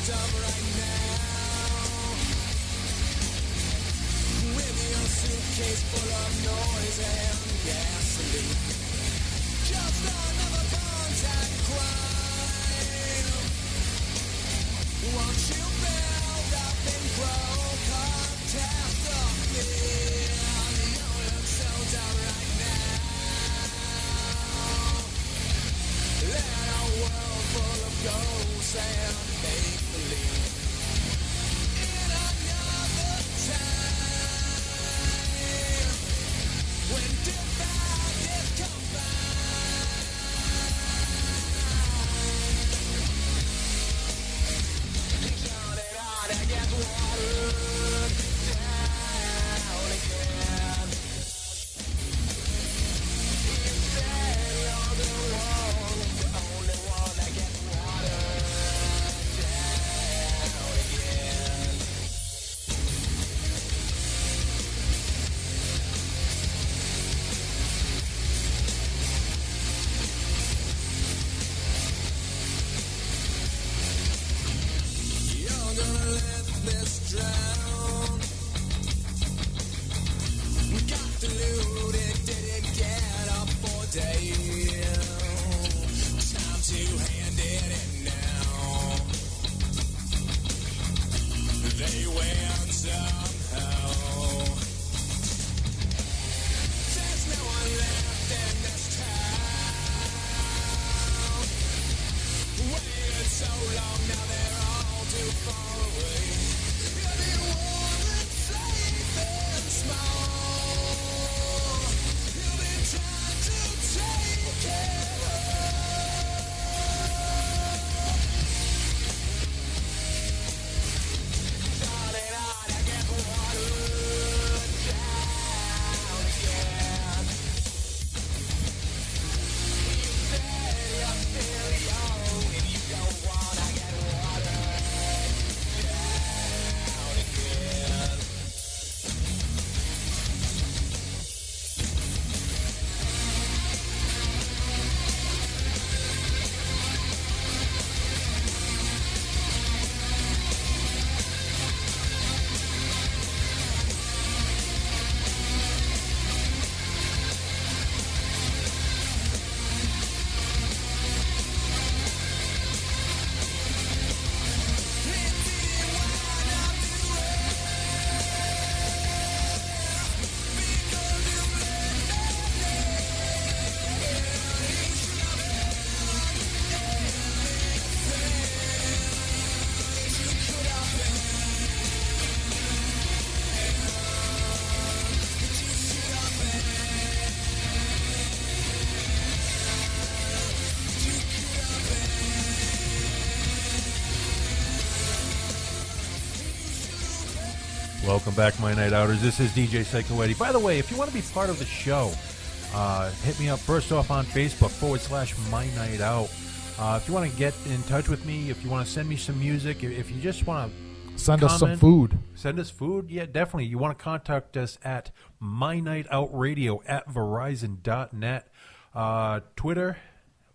dumb right now. With your suitcase full of noise and gasoline. Just another contact crime. Once you build up and grow catastrophe, you look so dumb right now. Let a world full of ghosts and make-believe. In another time, when divide is combined, you turn it on and get watered down again. You say you're the only one that gets watered down again. You're gonna let this drown. Got deluded, didn't get up for days. Time to hand it in now. They win somehow. There's no one left in this town. Waited so long, now they're all too far away. You've been warm and safe and small. You've been trying to take care of. Turn it on and get watered down again. You say you're still young and you don't wanna get watered down again. Welcome back, my night outers. This is DJ Psycho Eddie. By the way, if you want to be part of the show, hit me up first off on Facebook /MyNightOut. If you want to get in touch with me, if you want to send me some music, if you just want to Send us some food. Send us food? Yeah, definitely. You want to contact us at MyNightOut Radio at Verizon.net. Twitter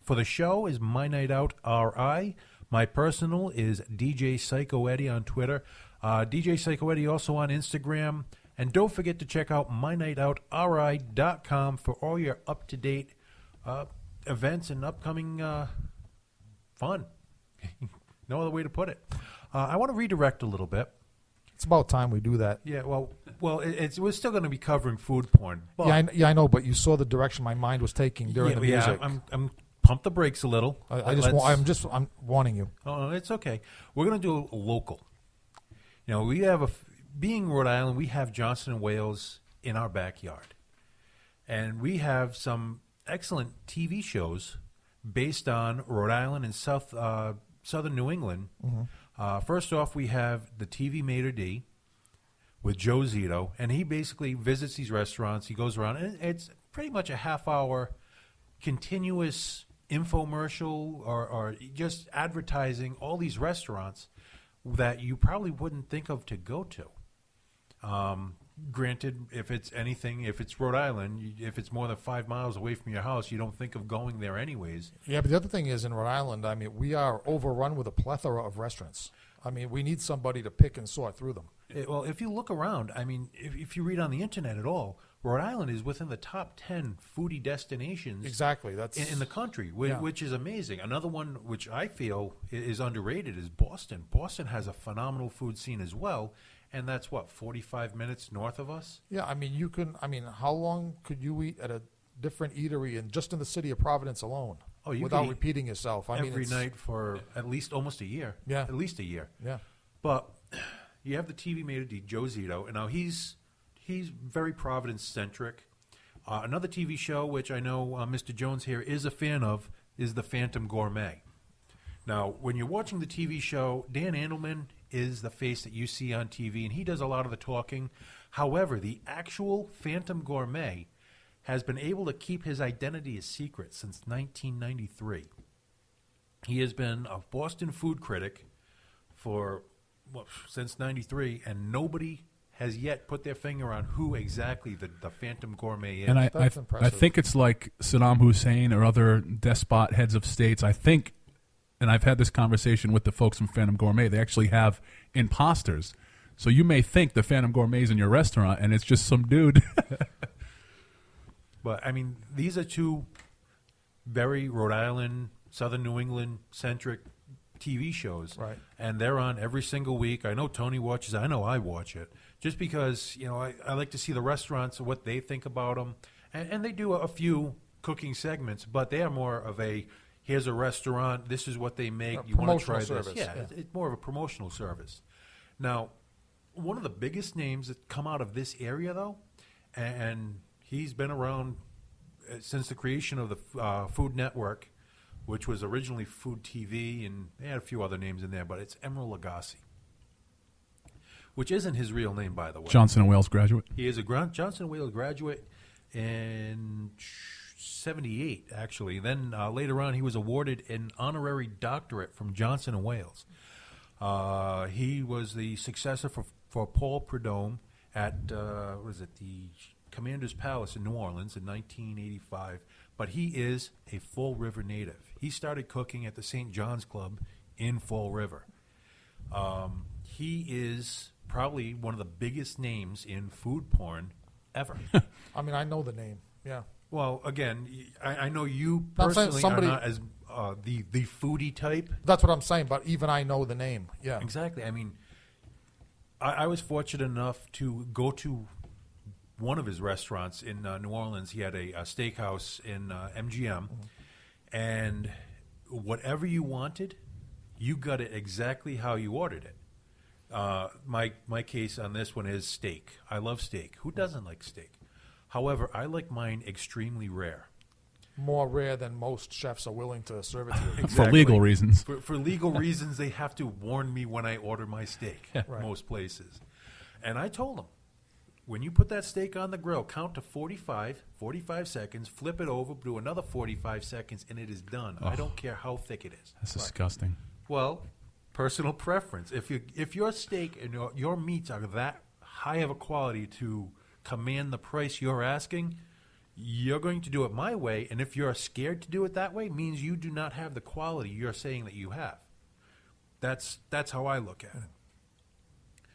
for the show is MyNightOutRI. My personal is DJ Psycho Eddie on Twitter. DJ Psycho Eddie also on Instagram. And don't forget to check out MyNightOutRI.com for all your up-to-date events and upcoming fun. No other way to put it. I want to redirect a little bit. It's about time we do that. Yeah, well, we're still going to be covering food porn. But I know, but you saw the direction my mind was taking during the music. Yeah, I'm pump the brakes a little. I'm warning you. Oh, it's okay. We're going to do a local. You know, we have being Rhode Island, we have Johnson and Wales in our backyard, and we have some excellent TV shows based on Rhode Island and southern New England. Mm-hmm. First off, we have the TV Maitre D with Joe Zito, and he basically visits these restaurants. He goes around, and it's pretty much a half-hour continuous infomercial or just advertising all these restaurants that you probably wouldn't think of to go to. Granted, if it's Rhode Island, if it's more than 5 miles away from your house, you don't think of going there anyways. Yeah, but the other thing is in Rhode Island, I mean, we are overrun with a plethora of restaurants. I mean, we need somebody to pick and sort through them. Well, if you look around, I mean, if you read on the internet at all, Rhode Island is within the top 10 foodie destinations Exactly. That's in the country, yeah. which is amazing. Another one which I feel is underrated is Boston. Boston has a phenomenal food scene as well, and that's, 45 minutes north of us? Yeah, I mean, how long could you eat at a different eatery just in the city of Providence alone? Oh, you without could eat repeating yourself. I mean, every night for at least almost a year. Yeah. At least a year. Yeah. But you have the TV maitre d', Joe Zito, and now he's very Providence-centric. Another TV show, which I know Mr. Jones here is a fan of, is The Phantom Gourmet. Now, when you're watching the TV show, Dan Andelman is the face that you see on TV, and he does a lot of the talking. However, the actual Phantom Gourmet has been able to keep his identity a secret since 1993. He has been a Boston food critic since 93, and nobody has yet put their finger on who exactly the Phantom Gourmet is. And I impressive. think it's like Saddam Hussein or other despot heads of states. I think, and I've had this conversation with the folks from Phantom Gourmet, they actually have imposters. So you may think the Phantom Gourmet is in your restaurant, and it's just some dude. But, I mean, these are two very Rhode Island, Southern New England-centric TV shows. Right. And they're on every single week. I know Tony watches it. I know I watch it. Just because, I like to see the restaurants, what they think about them. And they do a few cooking segments, but they are more of here's a restaurant, this is what they make, you want to try this. Service. Yeah, it's more of a promotional service. Now, one of the biggest names that come out of this area, though, and he's been around since the creation of the Food Network, which was originally Food TV, and they had a few other names in there, but it's Emeril Lagasse, which isn't his real name, by the way. Johnson & Wales graduate. He is a Johnson & Wales graduate in 78, actually. Then later on, he was awarded an honorary doctorate from Johnson & Wales. He was the successor for Paul Prudhomme at, the Commander's Palace in New Orleans in 1985. But he is a Fall River native. He started cooking at the St. John's Club in Fall River. He is probably one of the biggest names in food porn ever. I mean, I know the name. Yeah. Well, again, I know you I'm saying personally somebody- are not as the foodie type. That's what I'm saying, but even I know the name. Yeah. Exactly. I mean, I was fortunate enough to go to one of his restaurants in New Orleans. He had a steakhouse in MGM, and whatever you wanted, you got it exactly how you ordered it. My case on this one is steak. I love steak. Who doesn't like steak? However, I like mine extremely rare. More rare than most chefs are willing to serve it to you. For legal reasons. For legal reasons, they have to warn me when I order my steak Right. most places. And I told them, when you put that steak on the grill, count to 45 seconds, flip it over, do another 45 seconds, and it is done. I don't care how thick it is. That's disgusting. Well, personal preference. If your steak and your meats are that high of a quality to command the price you're asking, you're going to do it my way. And if you're scared to do it that way, means you do not have the quality you're saying that you have. That's how I look at it.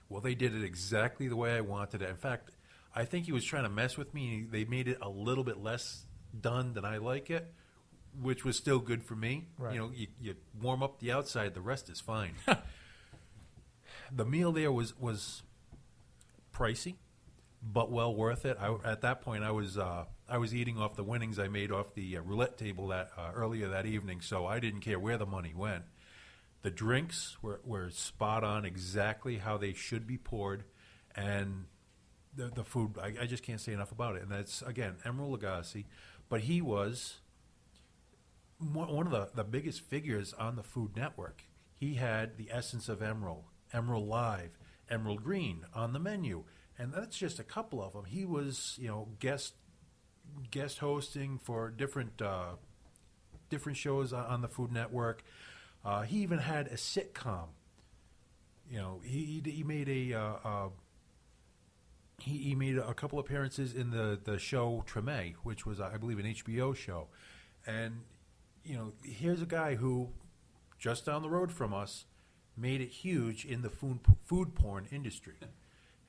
Well, they did it exactly the way I wanted it. In fact, I think he was trying to mess with me. They made it a little bit less done than I like it, which was still good for me. Right. You warm up the outside, the rest is fine. The meal there was pricey, but well worth it. At that point, I was eating off the winnings I made off the roulette table that earlier that evening, so I didn't care where the money went. The drinks were spot on, exactly how they should be poured, and the food, I just can't say enough about it. And that's, again, Emeril Lagasse, but he was one of the biggest figures on the Food Network. He had the essence of Emeril, Emeril Live, Emeril Green on the menu, and that's just a couple of them. He was, guest hosting for different shows on the Food Network. He even had a sitcom. He made he made a couple appearances in the show Treme, which was, I believe, an HBO show. And here's a guy who, just down the road from us, made it huge in the food porn industry.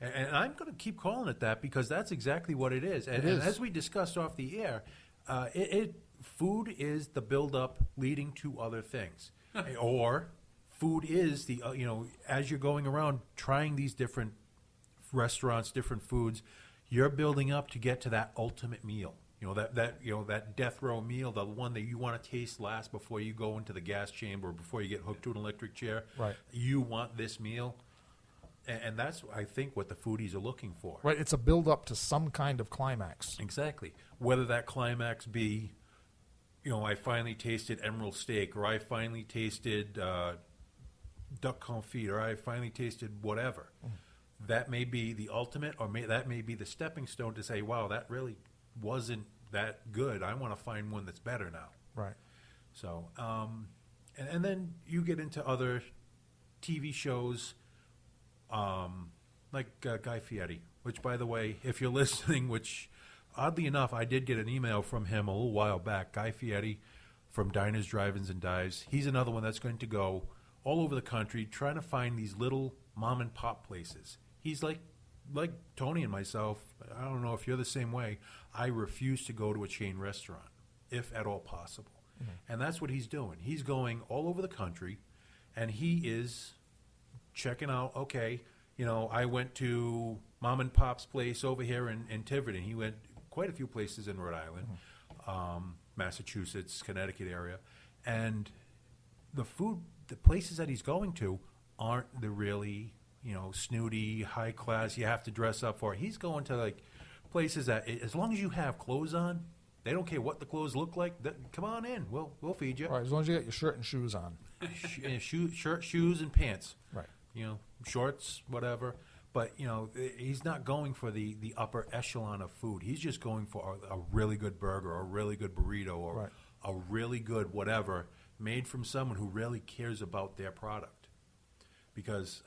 And I'm going to keep calling it that because that's exactly what it is. And as we discussed off the air, food is the buildup leading to other things. Or food is the, as you're going around trying these different restaurants, different foods, you're building up to get to that ultimate meal. That death row meal, the one that you want to taste last before you go into the gas chamber or before you get hooked to an electric chair. Right. You want this meal. And that's, I think, what the foodies are looking for. Right. It's a build-up to some kind of climax. Exactly. Whether that climax be, I finally tasted emerald steak, or I finally tasted duck confit, or I finally tasted whatever. That may be the ultimate, or that may be the stepping stone to say, wow, that really wasn't that good. I want to find one that's better now. Right. So, and then you get into other TV shows, like Guy Fieri, which, by the way, if you're listening, which oddly enough, I did get an email from him a little while back, Guy Fieri from Diners, Drive-Ins, and Dives. He's another one that's going to go all over the country trying to find these little mom-and-pop places. He's like Tony and myself. I don't know if you're the same way. I refuse to go to a chain restaurant, if at all possible. And that's what he's doing. He's going all over the country, and he is checking out, okay, I went to Mom and Pop's place over here in Tiverton. He went quite a few places in Rhode Island, Massachusetts, Connecticut area. And the places that he's going to aren't the really, snooty, high class, you have to dress up for. He's going to, like, places that, as long as you have clothes on, they don't care what the clothes look like. Come on in. We'll feed you. Right, as long as you got your shirt and shoes on. Shirt, shoes, and pants. Right. Shorts, whatever. But, he's not going for the upper echelon of food. He's just going for a really good burger, or a really good burrito, or a really good whatever, made from someone who really cares about their product. Because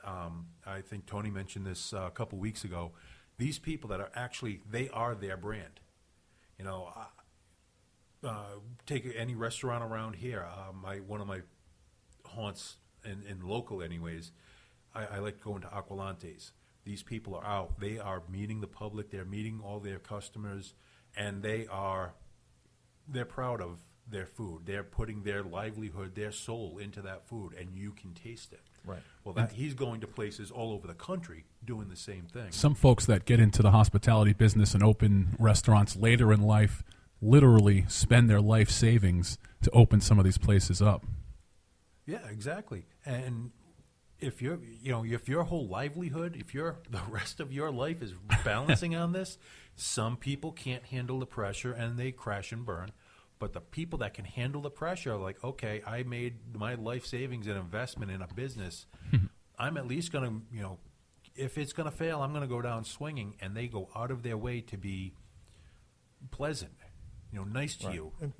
I think Tony mentioned this a couple weeks ago. These people that are actually, they are their brand. Take any restaurant around here. One of my haunts in local anyways, I like going to Aqualantes. These people are out. They are meeting the public. They're meeting all their customers, and they're proud of their food. They're putting their livelihood, their soul into that food, and you can taste it. Right. Well, he's going to places all over the country doing the same thing. Some folks that get into the hospitality business and open restaurants later in life literally spend their life savings to open some of these places up. Yeah, exactly. And if your whole livelihood, the rest of your life is balancing on this, some people can't handle the pressure and they crash and burn. But the people that can handle the pressure are like, okay, I made my life savings and investment in a business. I'm at least going to, if it's going to fail, I'm going to go down swinging. And they go out of their way to be pleasant, nice to you. And,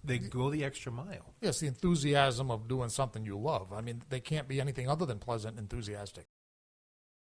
they go the extra mile. Yes, the enthusiasm of doing something you love. I mean, they can't be anything other than pleasant and enthusiastic.